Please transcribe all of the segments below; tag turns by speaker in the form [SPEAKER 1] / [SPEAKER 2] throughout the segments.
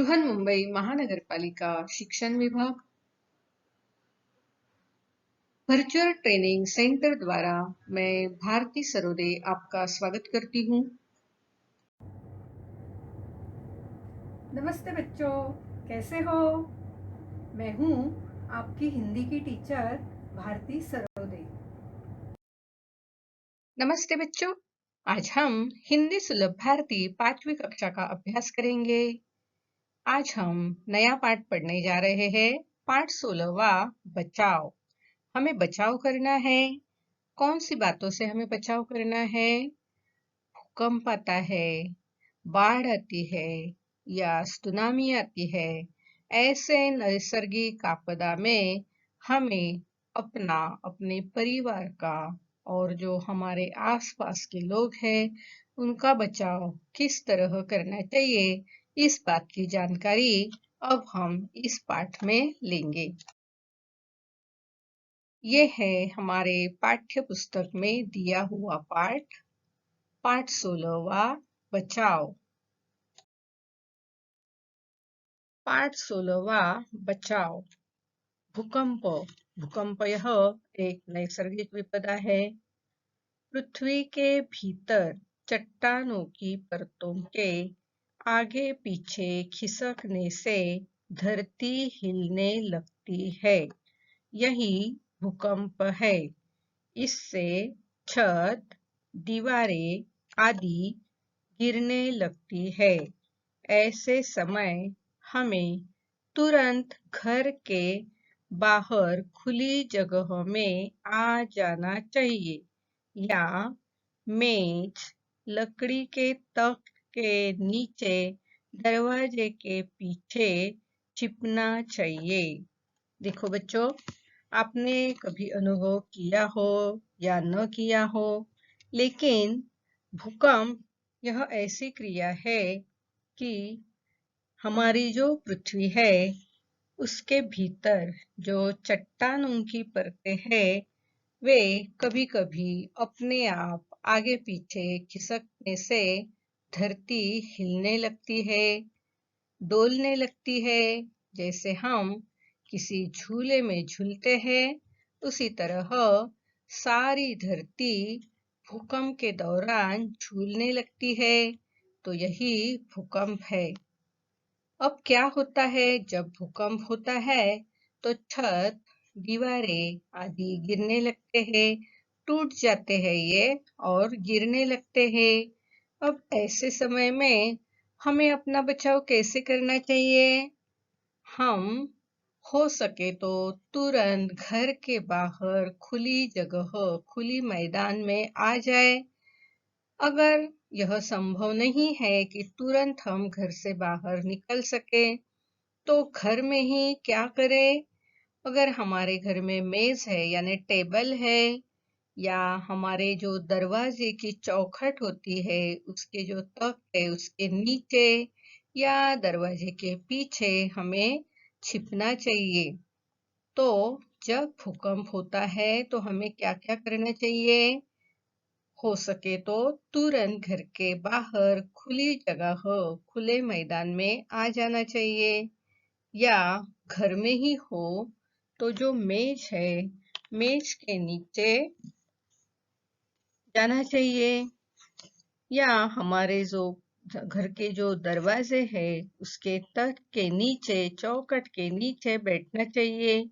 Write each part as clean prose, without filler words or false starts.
[SPEAKER 1] बृहन्मुंबई महानगरपालिका शिक्षण विभाग वर्चुअल ट्रेनिंग सेंटर द्वारा मैं भारती सरोदे आपका स्वागत करती हूँ।
[SPEAKER 2] नमस्ते बच्चों, कैसे हो? मैं हूँ आपकी हिंदी की टीचर भारती सरोदे।
[SPEAKER 1] नमस्ते बच्चों, आज हम हिंदी सुलभ भारती 5वीं कक्षा का अभ्यास करेंगे। आज हम नया पाठ पढ़ने जा रहे हैं। पाठ 16वां बचाव। हमें बचाव करना है। कौन सी बातों से हमें बचाव करना है? भूकंप आता है, बाढ़ आती है या सुनामी आती है, ऐसे नैसर्गिक आपदा में हमें अपने परिवार का और जो हमारे आसपास के लोग हैं उनका बचाव किस तरह करना चाहिए, इस बात की जानकारी अब हम इस पाठ में लेंगे। ये है हमारे पाठ्य पुस्तक में दिया हुआ पाठ 16वां बचाव। पाठ 16वां बचाव। भूकंप। भूकंप यह एक नैसर्गिक विपदा है। पृथ्वी के भीतर चट्टानों की परतों के आगे पीछे खिसकने से धरती हिलने लगती है। यही भूकंप है। इससे छत, दीवारें आदि गिरने लगती है। ऐसे समय हमें तुरंत घर के बाहर खुली जगह में आ जाना चाहिए या मेज, लकड़ी के तख्त के नीचे, दरवाजे के पीछे छिपना चाहिए। देखो बच्चों, आपने कभी अनुभव किया हो या न किया हो, लेकिन भूकंप यह ऐसी क्रिया है कि हमारी जो पृथ्वी है उसके भीतर जो चट्टानों की परतें हैं वे कभी-कभी अपने आप आगे पीछे खिसकने से धरती हिलने लगती है, डोलने लगती है। जैसे हम किसी झूले में झूलते हैं, उसी तरह सारी धरती भूकंप के दौरान झूलने लगती है। तो यही भूकंप है। अब क्या होता है जब भूकंप होता है तो छत, दीवारें आदि गिरने लगते हैं, टूट जाते हैं ये और गिरने लगते हैं। अब ऐसे समय में हमें अपना बचाव कैसे करना चाहिए? हम हो सके तो तुरंत घर के बाहर खुली जगह, खुली मैदान में आ जाए। अगर यह संभव नहीं है कि तुरंत हम घर से बाहर निकल सके, तो घर में ही क्या करें? अगर हमारे घर में मेज है यानी टेबल है या हमारे जो दरवाजे की चौखट होती है उसके जो तख्त है उसके नीचे या दरवाजे के पीछे हमें छिपना चाहिए। तो जब भूकंप होता है तो हमें क्या-क्या करना चाहिए? हो सके तो तुरंत घर के बाहर खुली जगह, खुले मैदान में आ जाना चाहिए या घर में ही हो तो जो मेज है, मेज के नीचे जाना चाहिए या हमारे जो घर के जो दरवाजे हैं उसके तख्त के नीचे, चौखट के नीचे बैठना चाहिए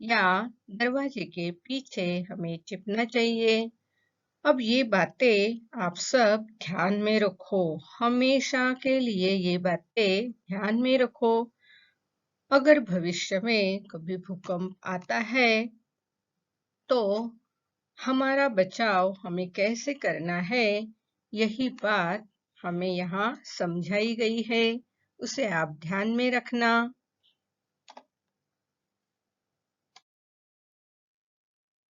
[SPEAKER 1] या दरवाजे के पीछे हमें छिपना चाहिए। अब ये बातें आप सब ध्यान में रखो, हमेशा के लिए ये बातें ध्यान में रखो। अगर भविष्य में कभी भूकंप आता है तो हमारा बचाव हमें कैसे करना है, यही बात हमें यहाँ समझाई गई है, उसे आप ध्यान में रखना।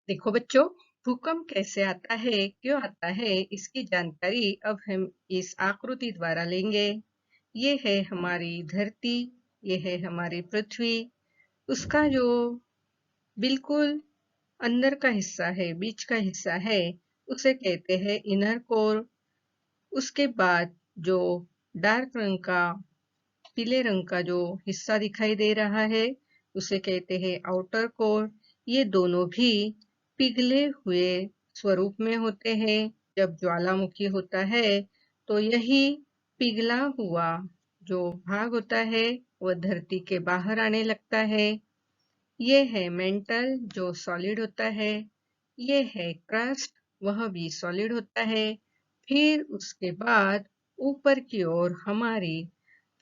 [SPEAKER 1] देखो बच्चों, भूकंप कैसे आता है, क्यों आता है, इसकी जानकारी अब हम इस आकृति द्वारा लेंगे। ये है हमारी धरती, ये है हमारी पृथ्वी। उसका जो बिल्कुल अंदर का हिस्सा है, बीच का हिस्सा है, उसे कहते हैं इनर कोर। उसके बाद जो डार्क रंग का पीले रंग का जो हिस्सा दिखाई दे रहा है उसे कहते हैं आउटर कोर। ये दोनों भी पिघले हुए स्वरूप में होते हैं। जब ज्वालामुखी होता है तो यही पिघला हुआ जो भाग होता है वह धरती के बाहर आने लगता है। ये है मेंटल जो सॉलिड होता है। ये है क्रस्ट, वह भी सॉलिड होता है। फिर उसके बाद ऊपर की ओर हमारी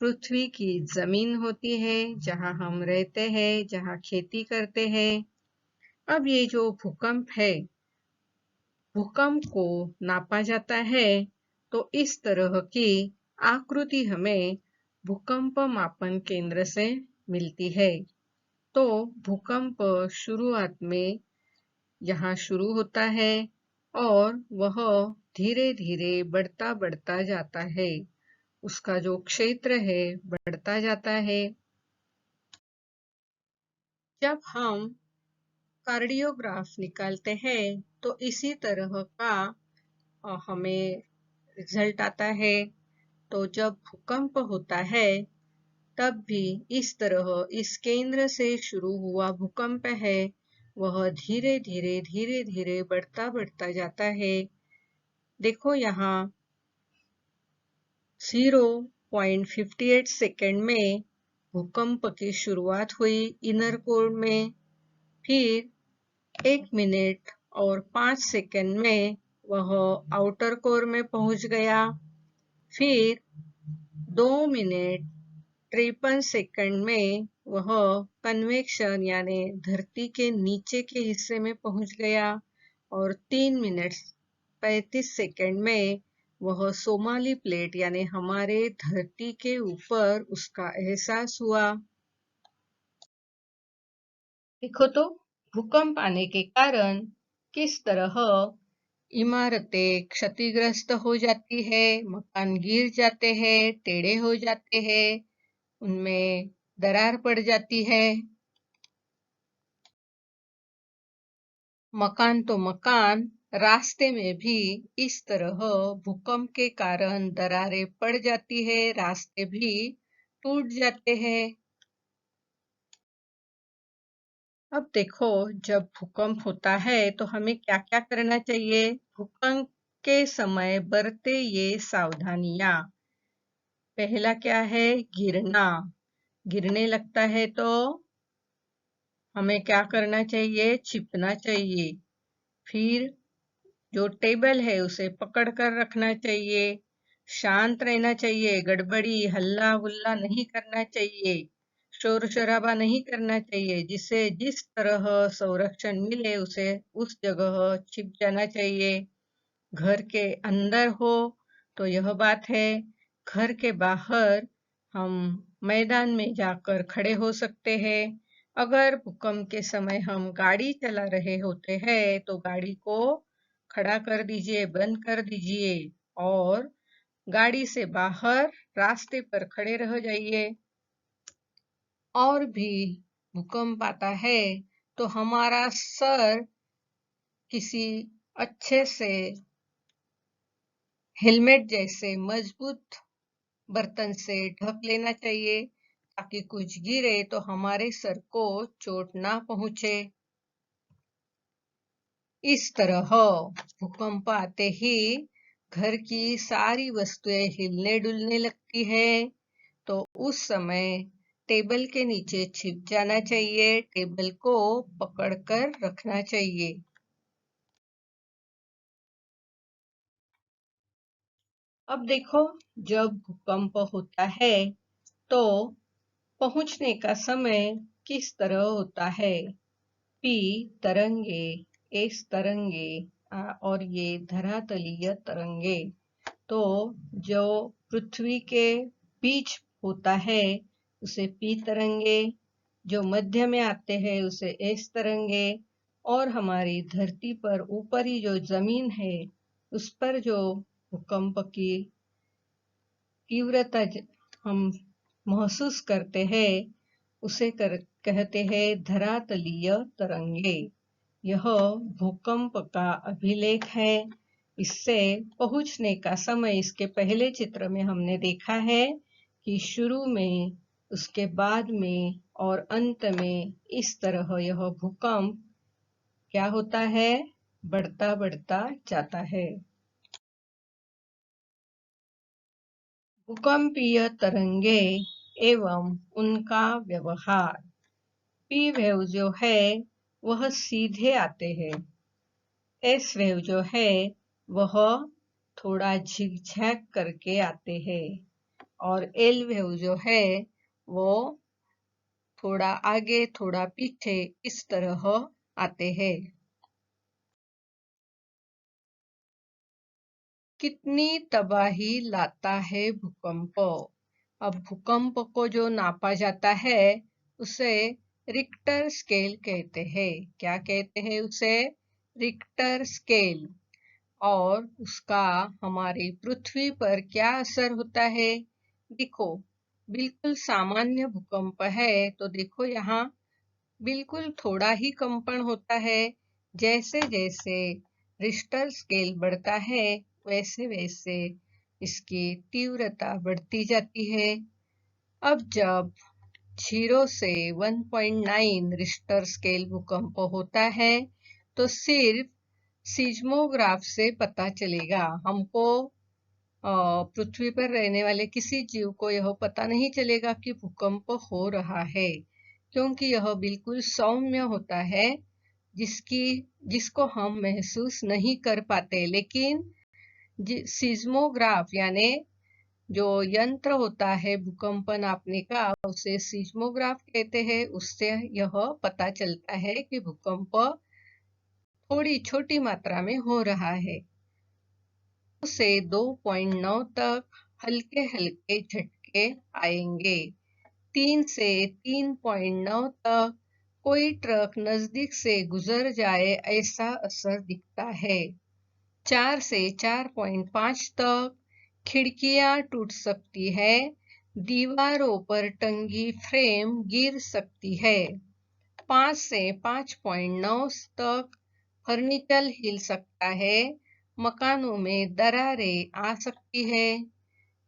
[SPEAKER 1] पृथ्वी की जमीन होती है जहां हम रहते हैं, जहां खेती करते हैं। अब ये जो भूकंप है, भूकंप को नापा जाता है तो इस तरह की आकृति हमें भूकंप मापन केंद्र से मिलती है। तो भूकंप शुरुआत में यहाँ शुरू होता है और वह धीरे धीरे बढ़ता बढ़ता जाता है। उसका जो क्षेत्र है बढ़ता जाता है। जब हम कार्डियोग्राफ निकालते हैं तो इसी तरह का हमें रिजल्ट आता है। तो जब भूकंप होता है तब भी इस तरह इस केंद्र से शुरू हुआ भूकंप है वह धीरे धीरे धीरे धीरे बढ़ता बढ़ता जाता है। देखो यहाँ 0.58 सेकंड में भूकंप की शुरुआत हुई इनर कोर में। फिर 1 मिनट और 5 सेकंड में वह आउटर कोर में पहुंच गया। फिर 2 मिनट 53 सेकंड में वह कन्वेक्शन यानी धरती के नीचे के हिस्से में पहुंच गया और 3 मिनट 35 सेकंड में वह सोमाली प्लेट यानी हमारे धरती के ऊपर उसका एहसास हुआ। देखो तो भूकंप आने के कारण किस तरह इमारतें क्षतिग्रस्त हो जाती है, मकान गिर जाते हैं, टेढ़े हो जाते हैं, उनमें दरार पड़ जाती है। मकान तो मकान, रास्ते में भी इस तरह भूकंप के कारण दरारें पड़ जाती है, रास्ते भी टूट जाते हैं। अब देखो जब भूकंप होता है तो हमें क्या क्या करना चाहिए। भूकंप के समय बरते ये सावधानियां। पहला क्या है, गिरना। गिरने लगता है तो हमें क्या करना चाहिए, छिपना चाहिए। फिर जो टेबल है उसे पकड़ कर रखना चाहिए। शांत रहना चाहिए, गड़बड़ी हल्ला गुल्ला नहीं करना चाहिए, शोर शराबा नहीं करना चाहिए। जिसे जिस तरह संरक्षण मिले उसे उस जगह छिप जाना चाहिए। घर के अंदर हो तो यह बात है, घर के बाहर हम मैदान में जाकर खड़े हो सकते हैं। अगर भूकंप के समय हम गाड़ी चला रहे होते हैं तो गाड़ी को खड़ा कर दीजिए, बंद कर दीजिए और गाड़ी से बाहर रास्ते पर खड़े रह जाइए। और भी भूकंप आता है तो हमारा सर किसी अच्छे से हेलमेट जैसे मजबूत बर्तन से ढक लेना चाहिए ताकि कुछ गिरे तो हमारे सर को चोट ना पहुंचे। इस तरह भूकंप आते ही घर की सारी वस्तुएं हिलने डुलने लगती है। तो उस समय टेबल के नीचे छिप जाना चाहिए, टेबल को पकड़कर रखना चाहिए। अब देखो जब भूकंप होता है तो पहुंचने का समय किस तरह होता है। पी तरंगे, एस तरंगे और ये धरातलीय तरंगे। तो जो पृथ्वी के बीच होता है उसे पी तरंगे, जो मध्य में आते हैं उसे एस तरंगे और हमारी धरती पर ऊपरी जो जमीन है उस पर जो भूकंप की तीव्रता हम महसूस करते हैं उसे कहते हैं धरातलीय तरंगे। यह भूकंप का अभिलेख है। इससे पहुंचने का समय इसके पहले चित्र में हमने देखा है कि शुरू में, उसके बाद में और अंत में इस तरह यह भूकंप क्या होता है, बढ़ता बढ़ता जाता है। भूकंपीय तरंगे एवं उनका व्यवहार। पी वेव जो है वह सीधे आते हैं। एस वेव जो है वह थोड़ा झिकझैक करके आते हैं और एल वेव जो है वो थोड़ा आगे थोड़ा पीछे इस तरह आते हैं। कितनी तबाही लाता है भूकंप। अब भूकंप को जो नापा जाता है उसे रिक्टर स्केल कहते हैं। क्या कहते हैं उसे? Richter scale. और उसका हमारी पृथ्वी पर क्या असर होता है? देखो, बिल्कुल सामान्य भूकंप है तो देखो यहाँ बिल्कुल थोड़ा ही कंपन होता है। जैसे जैसे रिश्टर स्केल बढ़ता है वैसे वैसे इसकी तीव्रता बढ़ती जाती है। अब जब 0 से 1.9 रिश्टर स्केल भूकंप होता है तो सिर्फ सिज्मोग्राफ से पता चलेगा। हमको पृथ्वी पर रहने वाले किसी जीव को यह पता नहीं चलेगा कि भूकंप हो रहा है, क्योंकि यह बिल्कुल सौम्य होता है जिसको हम महसूस नहीं कर पाते। लेकिन सिज्मोग्राफ यानी जो यंत्र होता है भूकंप नापने का उसे सिज्मोग्राफ कहते हैं। उससे यह पता चलता है कि भूकंप थोड़ी छोटी मात्रा में हो रहा है। 2 से 2.9 तक हल्के हल्के झटके आएंगे। 3 से 3.9 तक कोई ट्रक नजदीक से गुजर जाए ऐसा असर दिखता है। 4 से 4.5 तक खिड़कियां टूट सकती है, दीवारों पर टंगी फ्रेम गिर सकती है। 5 से 5.9 तक फर्नीचर हिल सकता है, मकानों में दरारें आ सकती है।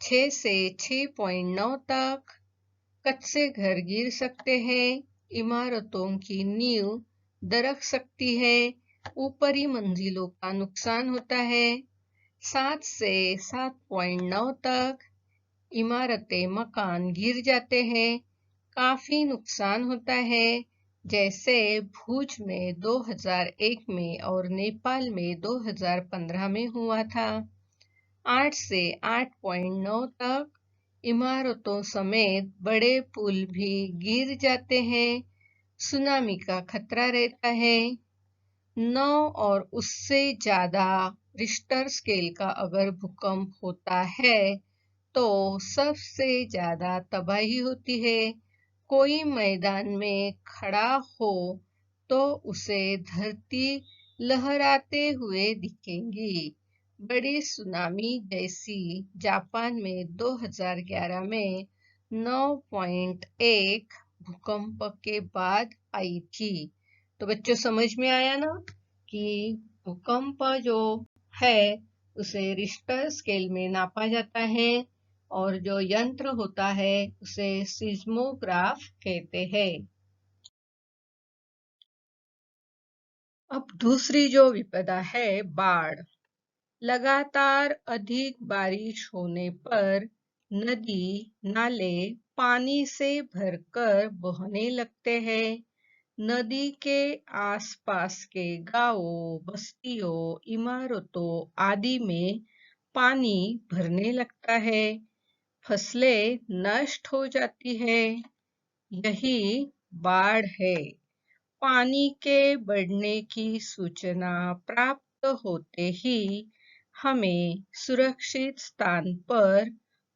[SPEAKER 1] 6 से 6.9 तक कच्चे घर गिर सकते हैं, इमारतों की नींव दरक सकती है, ऊपरी मंजिलों का नुकसान होता है। 7 से 7.9 तक इमारतें मकान गिर जाते हैं, काफी नुकसान होता है, जैसे भुज में 2001 में और नेपाल में 2015 में हुआ था। 8 से 8.9 तक इमारतों समेत बड़े पुल भी गिर जाते हैं, सुनामी का खतरा रहता है। 9 और उससे ज्यादा रिश्टर स्केल का अगर भूकंप होता है तो सबसे ज्यादा तबाही होती है। कोई मैदान में खड़ा हो तो उसे धरती लहराते हुए दिखेंगी। बड़ी सुनामी जैसी जापान में 2011 में 9.1 भूकंप के बाद आई थी। तो बच्चों समझ में आया ना कि भूकंप जो है उसे रिश्टर स्केल में नापा जाता है और जो यंत्र होता है उसे सिज्मोग्राफ कहते हैं। अब दूसरी जो विपदा है बाढ़। लगातार अधिक बारिश होने पर नदी नाले पानी से भरकर बहने लगते हैं। नदी के आसपास के गांवों, बस्तियों, इमारतों आदि में पानी भरने लगता है, फसलें नष्ट हो जाती है। यही बाढ़ है। पानी के बढ़ने की सूचना प्राप्त होते ही हमें सुरक्षित स्थान पर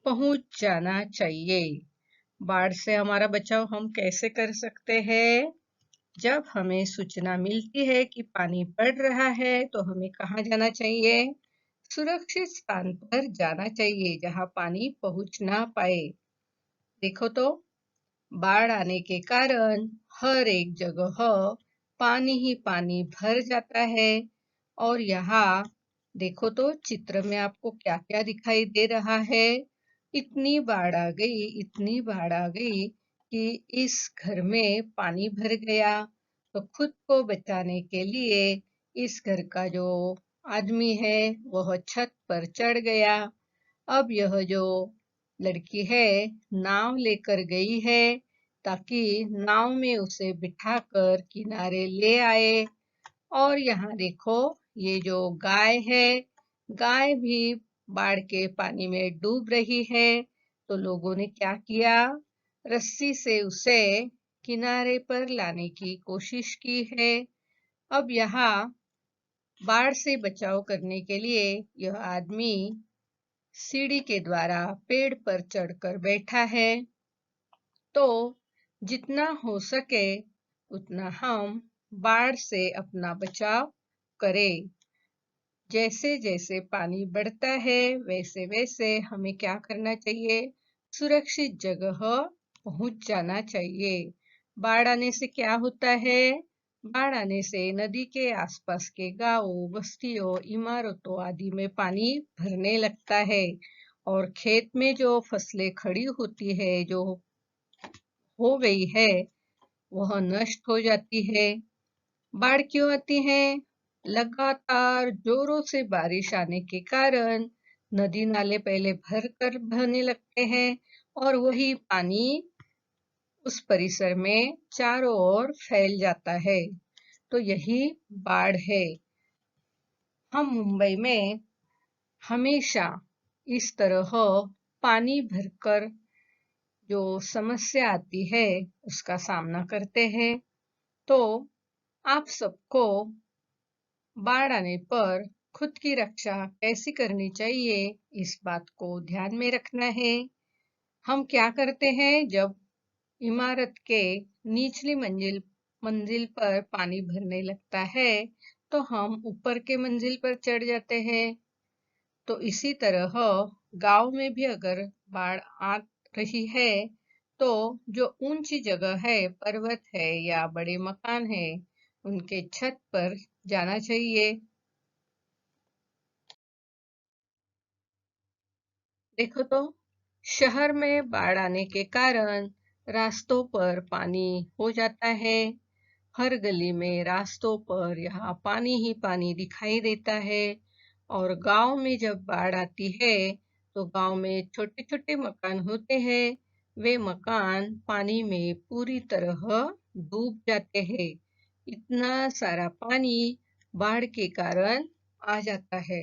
[SPEAKER 1] पहुंच जाना चाहिए। बाढ़ से हमारा बचाव हम कैसे कर सकते हैं? जब हमें सूचना मिलती है कि पानी बढ़ रहा है तो हमें कहाँ जाना चाहिए? सुरक्षित स्थान पर जाना चाहिए जहां पानी पहुंच ना पाए। देखो तो, बाढ़ आने के कारण हर एक जगह पानी ही पानी भर जाता है। और यहाँ देखो तो चित्र में आपको क्या क्या दिखाई दे रहा है? इतनी बाढ़ आ गई, इतनी बाढ़ आ गई कि इस घर में पानी भर गया। तो खुद को बचाने के लिए इस घर का जो आदमी है वह छत पर चढ़ गया। अब यह जो लड़की है नाव लेकर गई है ताकि नाव में उसे बिठाकर किनारे ले आए। और यहाँ देखो ये जो गाय है, गाय भी बाढ़ के पानी में डूब रही है। तो लोगों ने क्या किया, रस्सी से उसे किनारे पर लाने की कोशिश की है। अब यहाँ बाढ़ से बचाव करने के लिए यह आदमी सीढ़ी के द्वारा पेड़ पर चढ़कर बैठा है। तो जितना हो सके उतना हम बाढ़ से अपना बचाव करें। जैसे जैसे पानी बढ़ता है वैसे वैसे हमें क्या करना चाहिए, सुरक्षित जगह पहुंच जाना चाहिए। बाढ़ आने से क्या होता है, बाढ़ आने से नदी के आसपास के गांवों, बस्तियों, इमारतों आदि में पानी भरने लगता है और खेत में जो फसलें खड़ी होती है, जो हो गई है, वह नष्ट हो जाती है। बाढ़ क्यों आती है? लगातार जोरों से बारिश आने के कारण नदी नाले पहले भर कर बहने लगते हैं और वही पानी उस परिसर में चारों ओर फैल जाता है। तो यही बाढ़ है। हम मुंबई में हमेशा इस तरह पानी भरकर जो समस्या आती है उसका सामना करते हैं। तो आप सबको बाढ़ आने पर खुद की रक्षा कैसी करनी चाहिए, इस बात को ध्यान में रखना है। हम क्या करते हैं, जब इमारत के निचली मंजिल मंजिल पर पानी भरने लगता है तो हम ऊपर के मंजिल पर चढ़ जाते हैं। तो इसी तरह गांव में भी अगर बाढ़ आ रही है तो जो ऊंची जगह है, पर्वत है या बड़े मकान है, उनके छत पर जाना चाहिए। देखो तो शहर में बाढ़ आने के कारण रास्तों पर पानी हो जाता है। हर गली में रास्तों पर यहाँ पानी ही पानी दिखाई देता है। और गांव में जब बाढ़ आती है तो गांव में छोटे छोटे मकान होते हैं, वे मकान पानी में पूरी तरह डूब जाते हैं। इतना सारा पानी बाढ़ के कारण आ जाता है।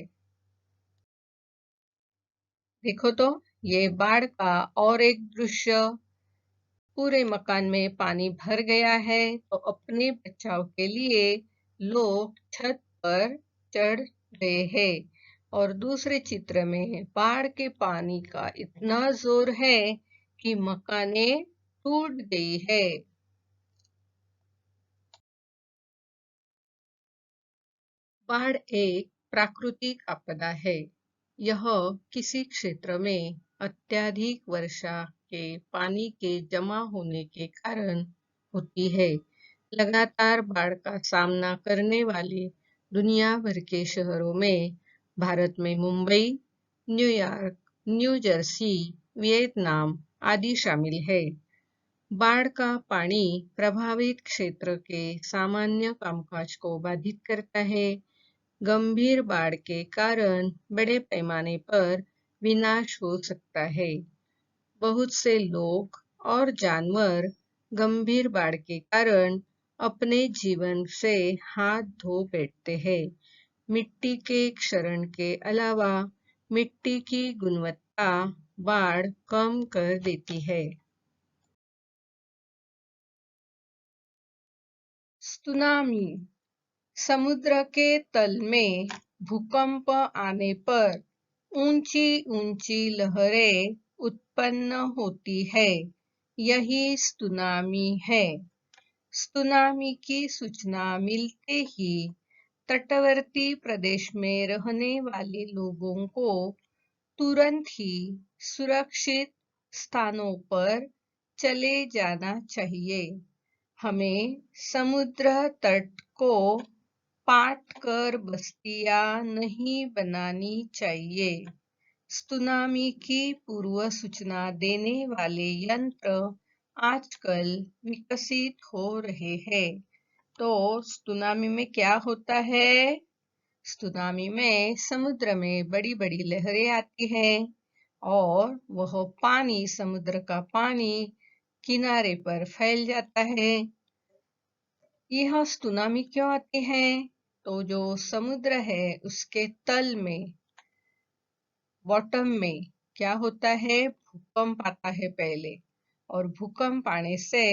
[SPEAKER 1] देखो तो ये बाढ़ का और एक दृश्य, पूरे मकान में पानी भर गया है तो अपने बचाव के लिए लोग छत पर चढ़ गए हैं। और दूसरे चित्र में बाढ़ के पानी का इतना जोर है कि मकाने टूट गई है। बाढ़ एक प्राकृतिक आपदा है। यह किसी क्षेत्र में अत्यधिक वर्षा के पानी के जमा होने के कारण होती है। लगातार बाढ़ का सामना करने वाले दुनिया भर के शहरों में भारत में Mumbai, New York, new Jersey, Vietnam आदि शामिल है। बाढ़ का पानी प्रभावित क्षेत्र के सामान्य कामकाज को बाधित करता है। गंभीर बाढ़ के कारण बड़े पैमाने पर विनाश हो सकता है। बहुत से लोग और जानवर गंभीर बाढ़ के कारण अपने जीवन से हाथ धो बैठते हैं। मिट्टी के क्षरण के अलावा मिट्टी की गुणवत्ता बाढ़ कम कर देती है। सुनामी, समुद्र के तल में भूकंप आने पर ऊंची ऊंची लहरें उत्पन्न होती है, यही सुनामी है। सुनामी की सूचना मिलते ही तटवर्ती प्रदेश में रहने वाले लोगों को तुरंत ही सुरक्षित स्थानों पर चले जाना चाहिए। हमें समुद्र तट को पाट कर बस्तियां नहीं बनानी चाहिए। सुनामी की पूर्व सूचना देने वाले यंत्र आजकल विकसित हो रहे हैं। तो सुनामी में क्या होता है? सुनामी में समुद्र में बड़ी बड़ी लहरें आती हैं और वह पानी, समुद्र का पानी किनारे पर फैल जाता है। यह सुनामी क्यों आती है? तो जो समुद्र है उसके तल में, बॉटम में क्या होता है? भूकंप आता है पहले, और भूकंप आने से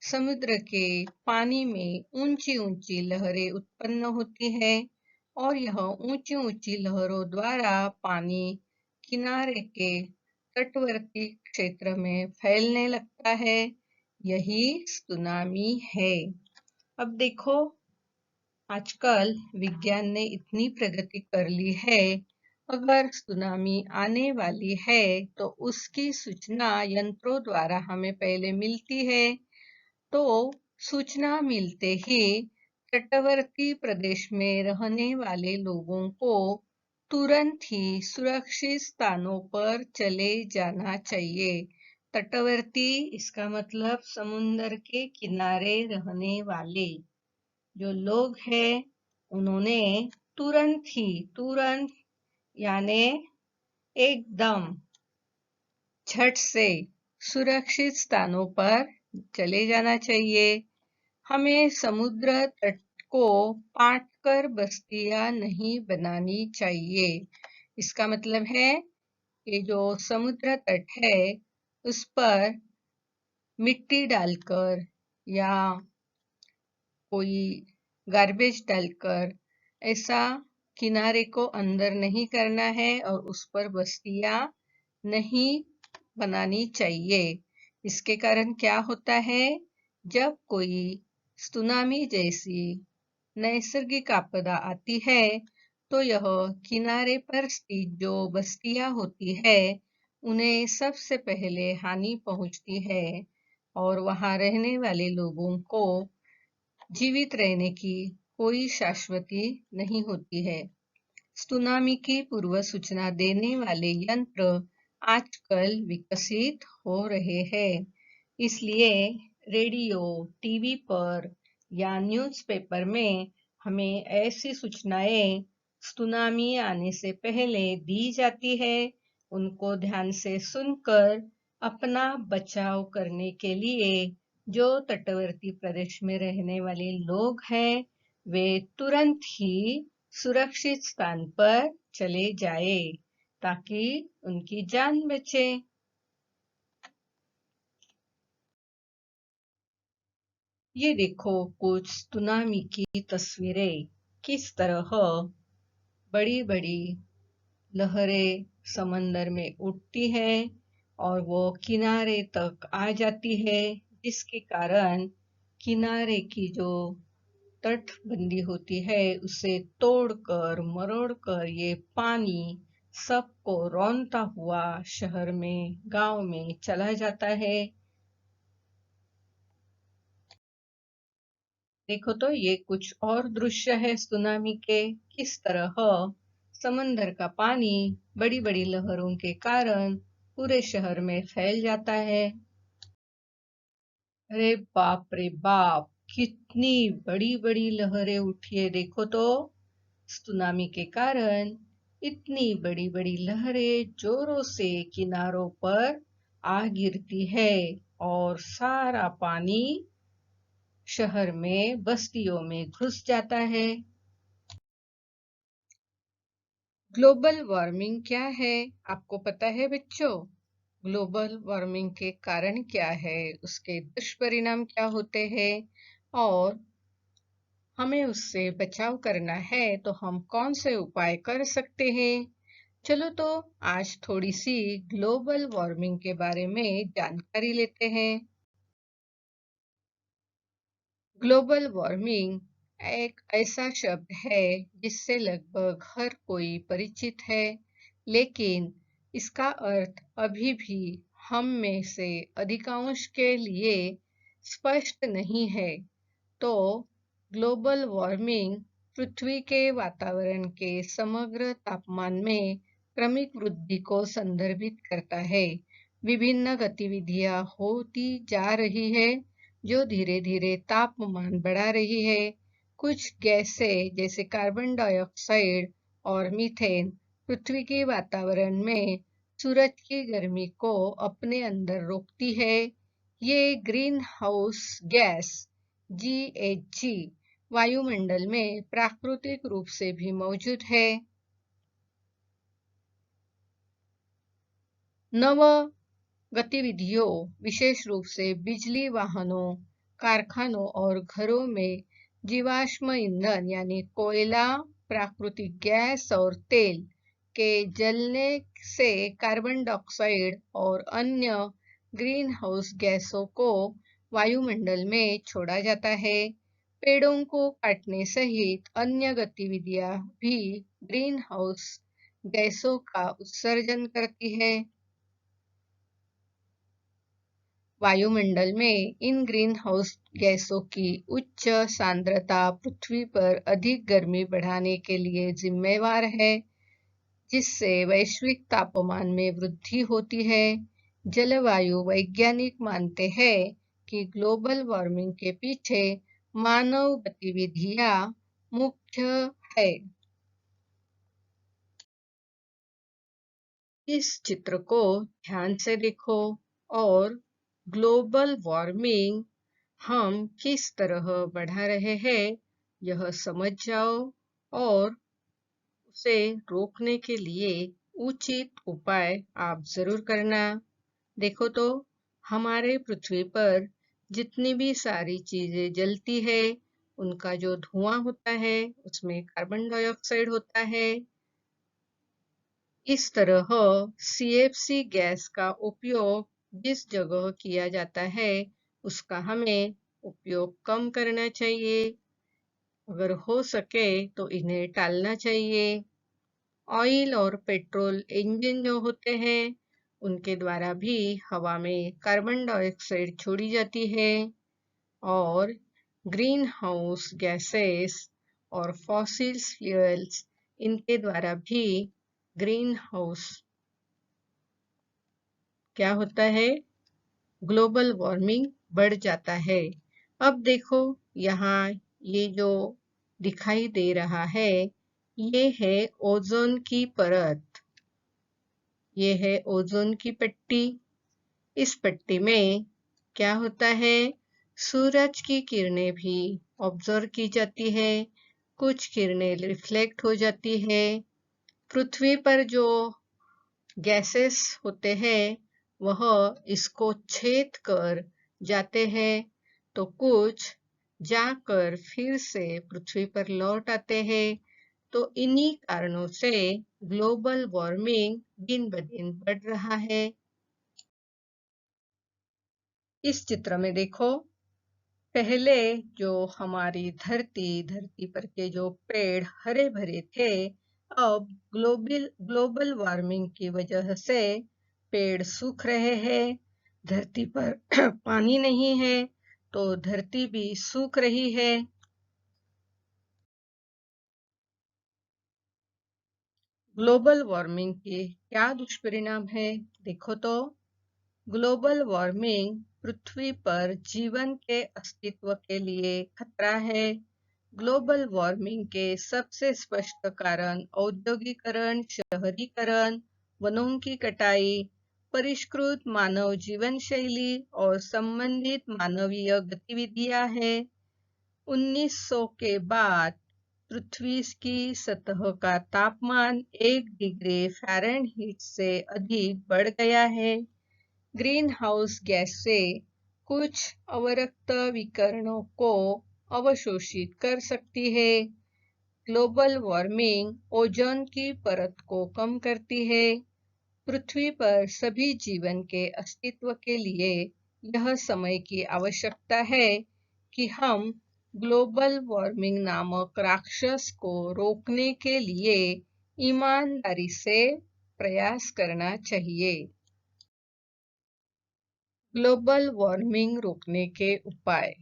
[SPEAKER 1] समुद्र के पानी में ऊंची ऊंची लहरें उत्पन्न होती है और यह ऊंची ऊंची लहरों द्वारा पानी किनारे के तटवर्ती क्षेत्र में फैलने लगता है। यही सुनामी है। अब देखो, आजकल विज्ञान ने इतनी प्रगति कर ली है, अगर सुनामी आने वाली है तो उसकी सूचना यंत्रों द्वारा हमें पहले मिलती है। तो सूचना मिलते ही तटवर्ती प्रदेश में रहने वाले लोगों को तुरंत ही सुरक्षित स्थानों पर चले जाना चाहिए। तटवर्ती, इसका मतलब समुद्र के किनारे रहने वाले जो लोग हैं, उन्होंने तुरंत यानी एकदम झट से सुरक्षित स्थानों पर चले जाना चाहिए। हमें समुद्र तट को पाट कर बस्तियां नहीं बनानी चाहिए। इसका मतलब है कि जो समुद्र तट है उस पर मिट्टी डालकर या कोई गार्बेज डालकर ऐसा किनारे को अंदर नहीं करना है और उस पर बस्तियां नहीं बनानी चाहिए। इसके कारण क्या होता है? जब कोई सुनामी जैसी नैसर्गिक आपदा आती है तो यह किनारे पर स्थित जो बस्तियां होती है उन्हें सबसे पहले हानि पहुंचती है और वहां रहने वाले लोगों को जीवित रहने की कोई शाश्वती नहीं होती है। सुनामी की पूर्व सूचना देने वाले यंत्र आजकल विकसित हो रहे हैं। इसलिए रेडियो, टीवी पर या न्यूज़पेपर में हमें ऐसी सूचनाएं सुनामी आने से पहले दी जाती है। उनको ध्यान से सुनकर अपना बचाव करने के लिए जो तटवर्ती प्रदेश में रहने वाले लोग हैं, वे तुरंत ही सुरक्षित स्थान पर चले जाए ताकि उनकी जान बचे। ये देखो कुछ सुनामी की तस्वीरें, किस तरह बड़ी बड़ी लहरें समंदर में उठती है और वो किनारे तक आ जाती है, जिसके कारण किनारे की जो तटबंदी होती है उसे तोड़कर मरोड़कर ये पानी सबको रौंदता हुआ शहर में, गांव में चला जाता है। देखो तो ये कुछ और दृश्य है सुनामी के, किस तरह समंदर का पानी बड़ी बड़ी लहरों के कारण पूरे शहर में फैल जाता है। अरे बाप रे बाप, कितनी बड़ी बड़ी लहरें उठी है देखो तो। सुनामी के कारण इतनी बड़ी बड़ी लहरें जोरों से किनारों पर आ गिरती है और सारा पानी शहर में, बस्तियों में घुस जाता है। ग्लोबल वार्मिंग क्या है? आपको पता है बच्चों? ग्लोबल वार्मिंग के कारण क्या है, उसके दुष्परिणाम क्या होते हैं और हमें उससे बचाव करना है तो हम कौन से उपाय कर सकते हैं? चलो तो आज थोड़ी सी ग्लोबल वार्मिंग के बारे में जानकारी लेते हैं। ग्लोबल वार्मिंग एक ऐसा शब्द है जिससे लगभग हर कोई परिचित है, लेकिन इसका अर्थ अभी भी हम में से अधिकांश के लिए स्पष्ट नहीं है। तो ग्लोबल वार्मिंग पृथ्वी के वातावरण के समग्र तापमान में क्रमिक वृद्धि को संदर्भित करता है। विभिन्न गतिविधियां होती जा रही है जो धीरे धीरे तापमान बढ़ा रही है। कुछ गैसें जैसे कार्बन डाइऑक्साइड और मीथेन पृथ्वी के वातावरण में सूरज की गर्मी को अपने अंदर रोकती है। ये ग्रीन हाउस गैस GHG वायुमंडल में प्राकृतिक रूप से भी मौजूद है। नव गतिविधियों विशेष रूप से बिजली वाहनों, कारखानों और घरों में जीवाश्म ईंधन यानी कोयला, प्राकृतिक गैस और तेल के जलने से कार्बन डाइऑक्साइड और अन्य ग्रीन हाउस गैसों को वायुमंडल में छोड़ा जाता है। पेड़ों को काटने सहित अन्य गतिविधियां भी ग्रीन हाउस गैसों का उत्सर्जन करती है। वायुमंडल में इन ग्रीन हाउस गैसों की उच्च सांद्रता पृथ्वी पर अधिक गर्मी बढ़ाने के लिए जिम्मेवार है, जिससे वैश्विक तापमान में वृद्धि होती है। जलवायु वैज्ञानिक मानते हैं कि ग्लोबल वार्मिंग के पीछे मानव गतिविधियां मुख्य है। इस चित्र को ध्यान से देखो और ग्लोबल वार्मिंग हम किस तरह बढ़ा रहे हैं यह समझ जाओ और उसे रोकने के लिए उचित उपाय आप जरूर करना। देखो तो हमारे पृथ्वी पर जितनी भी सारी चीजें जलती है उनका जो धुआं होता है उसमें कार्बन डाइऑक्साइड होता है। इस तरह CFC गैस का उपयोग जिस जगह किया जाता है उसका हमें उपयोग कम करना चाहिए। अगर हो सके तो इन्हें टालना चाहिए। ऑयल और पेट्रोल इंजन जो होते हैं उनके द्वारा भी हवा में कार्बन डाइऑक्साइड छोड़ी जाती है और ग्रीन हाउस गैसेस और फॉसिल फ्यूल्स इनके द्वारा भी ग्रीन हाउस क्या होता है, ग्लोबल वार्मिंग बढ़ जाता है। अब देखो यहाँ ये जो दिखाई दे रहा है ये है ओजोन की परत। ये है ओजोन की पट्टी। इस पट्टी में क्या होता है, सूरज की किरणें भी ऑब्जर्व की जाती है, कुछ किरणें रिफ्लेक्ट हो जाती है। पृथ्वी पर जो गैसेस होते हैं वह इसको छेद कर जाते हैं तो कुछ जाकर फिर से पृथ्वी पर लौट आते हैं। तो इन्हीं कारणों से ग्लोबल वार्मिंग दिन ब दिन बढ़ रहा है। इस चित्र में देखो, पहले जो हमारी धरती पर के जो पेड़ हरे भरे थे, अब ग्लोबल वार्मिंग की वजह से पेड़ सूख रहे हैं। धरती पर पानी नहीं है तो धरती भी सूख रही है। ग्लोबल वार्मिंग के क्या दुष्परिणाम है, देखो तो ग्लोबल वार्मिंग पृथ्वी पर जीवन के अस्तित्व के लिए खतरा है। ग्लोबल वार्मिंग के सबसे स्पष्ट कारण औद्योगिकरण, शहरीकरण, वनों की कटाई, परिष्कृत मानव जीवन शैली और संबंधित मानवीय गतिविधियां हैं। 1900 के बाद पृथ्वी की सतह का तापमान 1 डिग्री फ़ारेनहीट से अधिक बढ़ गया है। ग्रीन हाउस गैस से कुछ अवरक्त विकिरणों को अवशोषित कर सकती है। ग्लोबल वार्मिंग ओजोन की परत को कम करती है। पृथ्वी पर सभी जीवन के अस्तित्व के लिए यह समय की आवश्यकता है कि हम ग्लोबल वार्मिंग नामक राक्षस को रोकने के लिए ईमानदारी से प्रयास करना चाहिए। ग्लोबल वार्मिंग रोकने के उपाय।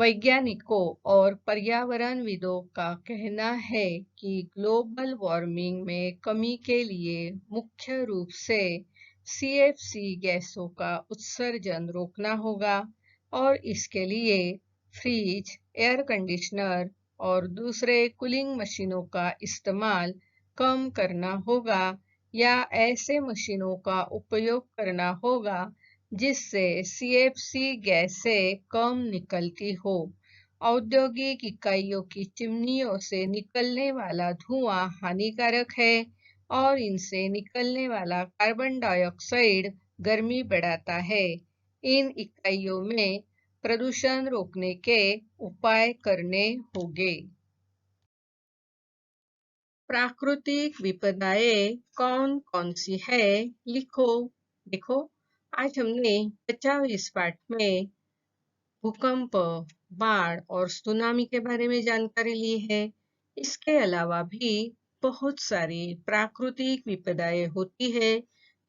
[SPEAKER 1] वैज्ञानिकों और पर्यावरणविदों का कहना है कि ग्लोबल वार्मिंग में कमी के लिए मुख्य रूप से सीएफसी गैसों का उत्सर्जन रोकना होगा और इसके लिए फ्रिज, एयर कंडीशनर और दूसरे कूलिंग मशीनों का इस्तेमाल कम करना होगा या ऐसे मशीनों का उपयोग करना होगा जिससे सीएफसी गैसें कम निकलती हो। औद्योगिक इकाइयों की चिमनियों से निकलने वाला धुआं हानिकारक है और इनसे निकलने वाला कार्बन डाइऑक्साइड गर्मी बढ़ाता है। इन इकाइयों में प्रदूषण रोकने के उपाय करने होंगे। प्राकृतिक विपदाएं कौन कौन सी है, लिखो। देखो, आज हमने बचाव इस पाठ में भूकंप, बाढ़ और सुनामी के बारे में जानकारी ली है। इसके अलावा भी बहुत सारी प्राकृतिक विपदाएं होती है।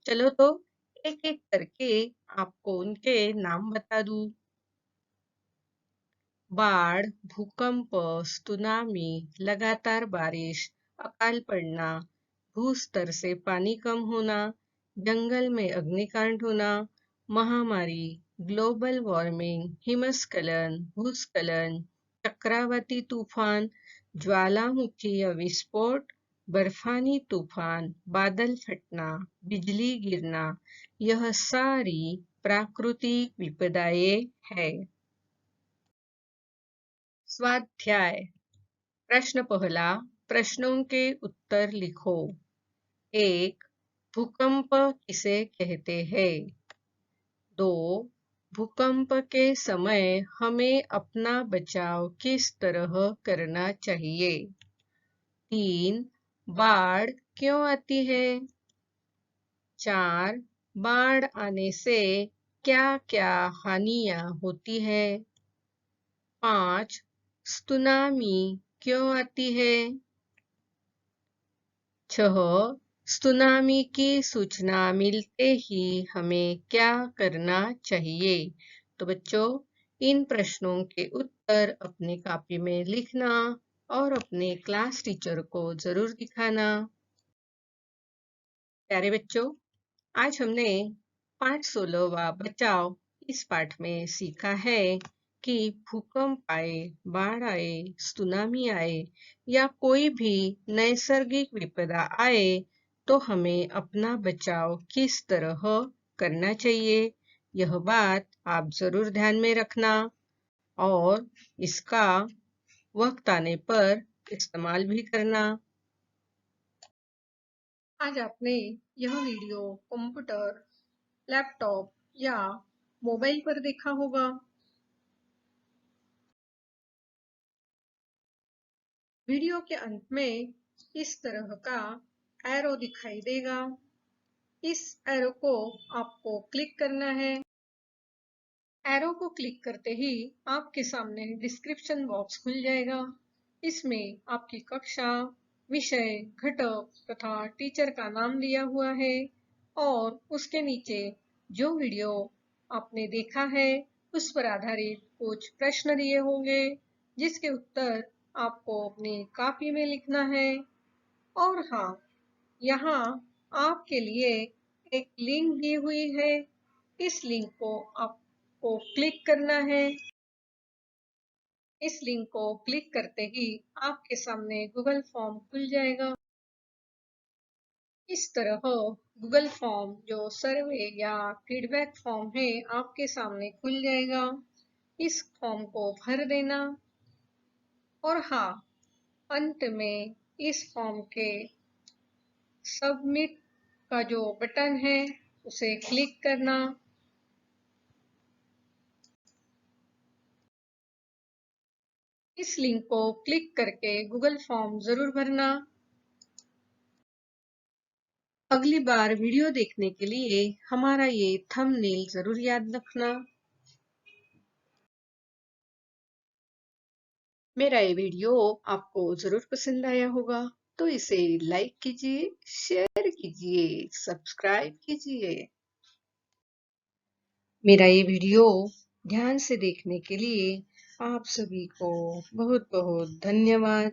[SPEAKER 1] चलो तो एक एक करके आपको उनके नाम बता दूं। बाढ़, भूकंप, सुनामी, लगातार बारिश, अकाल पड़ना, भूस्तर से पानी कम होना, जंगल में अग्निकांड होना, महामारी, ग्लोबल वार्मिंग, हिमस्खलन, भूस्खलन, चक्रवाती तूफान, ज्वालामुखी या विस्फोट, बर्फानी तूफान, बादल फटना, बिजली गिरना, यह सारी प्राकृतिक विपदाएं है। स्वाध्याय। प्रश्न पहला, प्रश्नों के उत्तर लिखो। 1. भूकंप किसे कहते हैं? 2. भूकंप के समय हमें अपना बचाव किस तरह करना चाहिए? 3. बाढ़ क्यों आती है? 4. बाढ़ आने से क्या-क्या हानियां होती है? 5. सुनामी क्यों आती है? 6. सुनामी की सूचना मिलते ही हमें क्या करना चाहिए? तो बच्चों, इन प्रश्नों के उत्तर अपनी कॉपी में लिखना और अपने क्लास टीचर को जरूर दिखाना। प्यारे बच्चों, आज हमने पाठ 16वां बचाव इस पाठ में सीखा है कि भूकंप आए, बाढ़ आए, सुनामी आए या कोई भी नैसर्गिक विपदा आए तो हमें अपना बचाव किस तरह करना चाहिए। यह बात आप जरूर ध्यान में रखना और इसका वक्त आने पर इस्तेमाल भी करना। आज आपने यह वीडियो कंप्यूटर, लैपटॉप या मोबाइल पर देखा होगा। वीडियो के अंत में इस तरह का एरो दिखाई देगा। इस एरो को आपको क्लिक करना है। एरो को क्लिक करते ही आपके सामने डिस्क्रिप्शन बॉक्स खुल जाएगा। इसमें आपकी कक्षा, विषय, घटक तथा टीचर का नाम दिया हुआ है और उसके नीचे जो वीडियो आपने देखा है उस पर आधारित कुछ प्रश्न दिए होंगे जिसके उत्तर आपको अपनी कॉपी में लिखना है। और हाँ, यहाँ आपके लिए एक लिंक दी हुई है। इस लिंक को आपको क्लिक करना है। इस लिंक को क्लिक करते ही आपके सामने गूगल फॉर्म खुल जाएगा। इस तरह गूगल फॉर्म जो सर्वे या फीडबैक फॉर्म है आपके सामने खुल जाएगा। इस फॉर्म को भर देना और हाँ, अंत में इस फॉर्म के सबमिट का जो बटन है उसे क्लिक करना। इस लिंक को क्लिक करके गूगल फॉर्म जरूर भरना। अगली बार वीडियो देखने के लिए हमारा ये थंबनेल जरूर याद रखना। मेरा ये वीडियो आपको जरूर पसंद आया होगा तो इसे लाइक कीजिए, शेयर कीजिए, सब्सक्राइब कीजिए। मेरा ये वीडियो ध्यान से देखने के लिए आप सभी को बहुत बहुत धन्यवाद।